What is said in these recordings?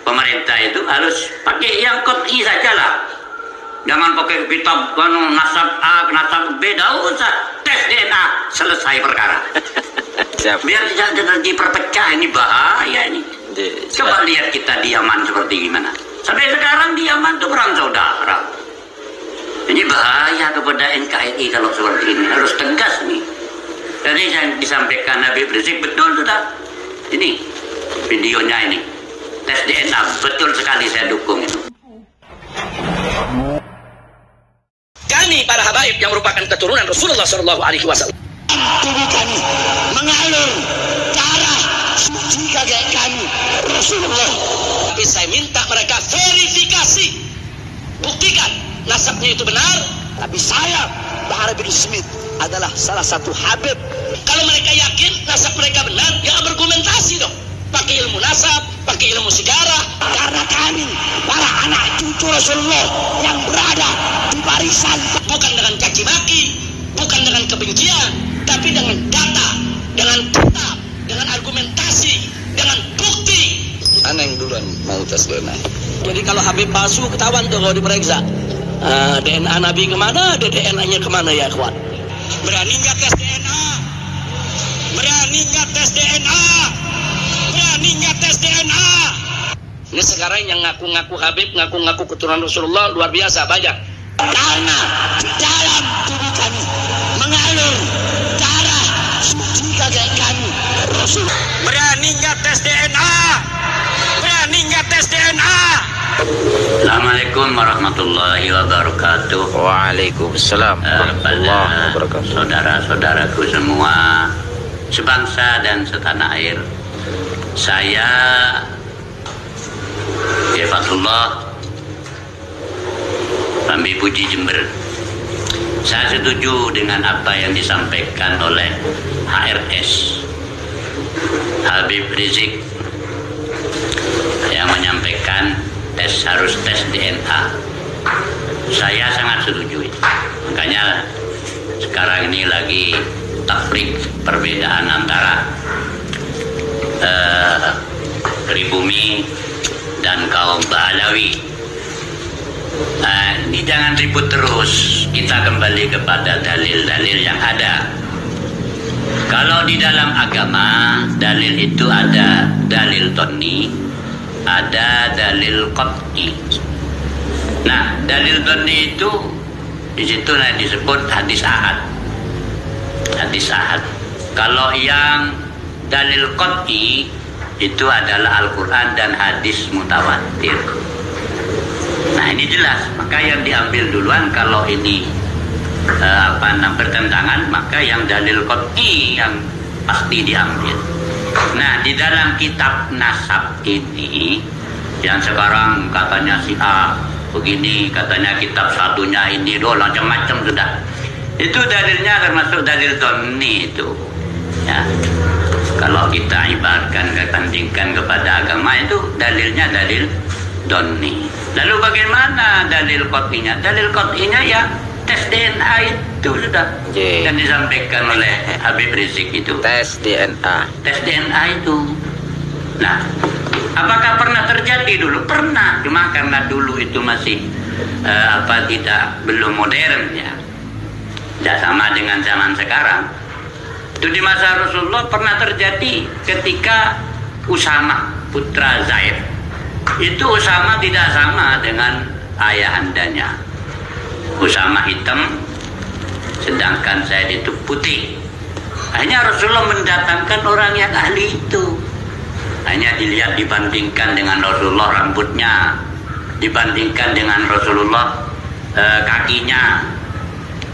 pemerintah itu harus pakai yang qat'i saja lah. Jangan pakai kitab nasab A, nasab B, tidak usah. Tes DNA, selesai perkara. Biar tidak terjadi perpecah, ini bahaya ini. Coba lihat kita di Yaman seperti gimana. Sampai sekarang di Yaman itu perang saudara. Ini bahaya kepada NKRI kalau seperti ini. Harus tegas nih. Tadi yang disampaikan Habib Rizik betul sudah. Ini videonya ini. Tes DNA, betul sekali saya dukung itu. Kami para habaib yang merupakan keturunan Rasulullah SAW. Tubuh kami mengalur darah suci kakek kami Rasulullah. Tapi saya minta mereka verifikasi, buktikan nasabnya itu benar. Tapi saya, Bahar bin Smith adalah salah satu habib. Kalau mereka yakin nasab mereka benar, ya argumentasi dong. Pakai ilmu nasab, pakai ilmu sejarah. Karena kami para anak cucu Rasulullah yang berada di barisan, bukan dengan caci maki, bukan dengan kebencian, tapi dengan data, dengan fakta, dengan argumentasi, dengan bukti. Ana yang duluan mau tes DNA. Jadi kalau Habib palsu ketahuan tuh kalau diperiksa. DNA Nabi kemana, DNA-nya kemana ya kawan? berani nggak tes DNA? Berani nggak tes DNA? Berani nggak tes DNA? Ini sekarang yang ngaku-ngaku Habib, ngaku-ngaku keturunan Rasulullah luar biasa banyak. Karena di dalam tubuh kami mengalir darah suci kakek kami Rasul. Berani nggak tes DNA? Berani nggak tes DNA? Assalamualaikum warahmatullahi wabarakatuh. Waalaikumsalam warahmatullahi wabarakatuh. Saudara-saudaraku semua, sebangsa dan setanah air. Saya Fatullah Rambi Puji Jember. Saya setuju dengan apa yang disampaikan oleh HRS Habib Rizik yang menyampaikan harus tes DNA. Saya sangat setuju itu. Makanya sekarang ini lagi tafrik perbedaan antara pribumi dan kaum Bahlawi. Ini jangan ribut terus. Kita kembali kepada dalil-dalil yang ada. Kalau di dalam agama, dalil itu ada dalil tonni, ada dalil qat'i. Nah, dalil tonni itu di situ disebut hadis ahad. Hadis ahad. Kalau yang dalil qat'i itu adalah Al-Quran dan hadis mutawatir. Nah, ini jelas. Maka yang diambil duluan kalau ini bertentangan, maka yang dalil qat'i yang pasti diambil. Nah, di dalam kitab nasab ini yang sekarang katanya si A begini, katanya kitab satunya ini macam-macam sudah. Itu dalilnya termasuk dalil donni itu. Ya. Kalau kita ibaratkan, bandingkan kepada agama, itu dalilnya dalil donni. Lalu bagaimana dalil qat'inya? Dalil qat'inya ya tes DNA itu sudah yang disampaikan oleh Habib Rizik itu. Tes DNA. Tes DNA itu. Nah, apakah pernah terjadi dulu? Pernah, cuma karena dulu itu masih belum modern ya. Tidak sama dengan zaman sekarang. Itu di masa Rasulullah pernah terjadi ketika Usama putra Zaid. Itu Usama tidak sama dengan ayahandanya. Usama hitam, sedangkan Zaid itu putih. Hanya Rasulullah mendatangkan orang yang ahli itu. Hanya dilihat dibandingkan dengan Rasulullah rambutnya, dibandingkan dengan Rasulullah kakinya.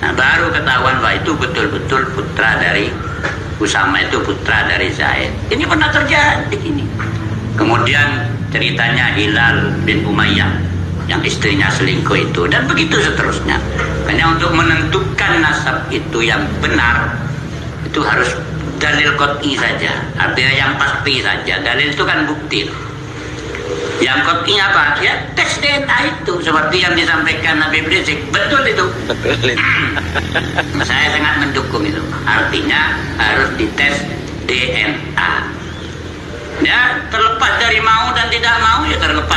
Nah, baru ketahuan bahwa itu betul-betul putra dari Usama, itu putra dari Zaid. Ini pernah terjadi ini. Kemudian ceritanya Hilal bin Umayyah yang istrinya selingkuh itu, dan begitu seterusnya. Hanya untuk menentukan nasab itu yang benar, itu harus dalil qat'i saja, artinya yang pasti saja. Dalil itu kan bukti. Yang qat'inya apa? Ya tes DNA itu, seperti yang disampaikan Habib Rizik. Betul itu. Betul itu. Saya sangat mendukung itu. Artinya harus dites DNA. Ya, terlepas dari mau dan tidak mau, ya terlepas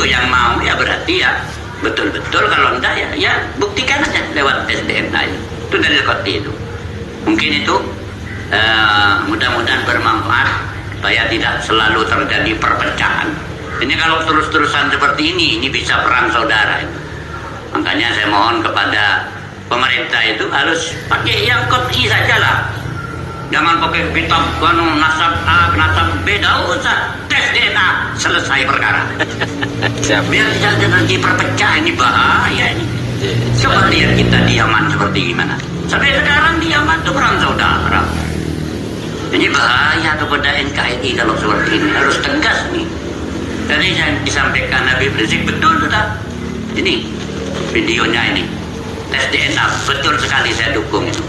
itu yang mau ya berarti ya betul-betul, kalau enggak ya buktikan aja lewat tes DNA itu dari Koti itu. Mungkin itu mudah-mudahan bermanfaat supaya tidak selalu terjadi perpecahan. Ini kalau terus-terusan seperti ini bisa perang saudara. Makanya saya mohon kepada pemerintah itu harus pakai yang Koti saja lah. Jangan pakai kitab nasab A, nasab B, tidak usah. Tes DNA, selesai perkara. Biar tidak terjadi perpecahan, ini bahaya ini. Coba lihat kita di Yaman seperti gimana. Sampai sekarang di Yaman itu perang saudara. Ini bahaya kepada NKRI kalau seperti ini, harus tegas nih. Tadi yang disampaikan Habib Rizik betul sudah. Ini videonya ini, tes DNA betul sekali, saya dukung itu.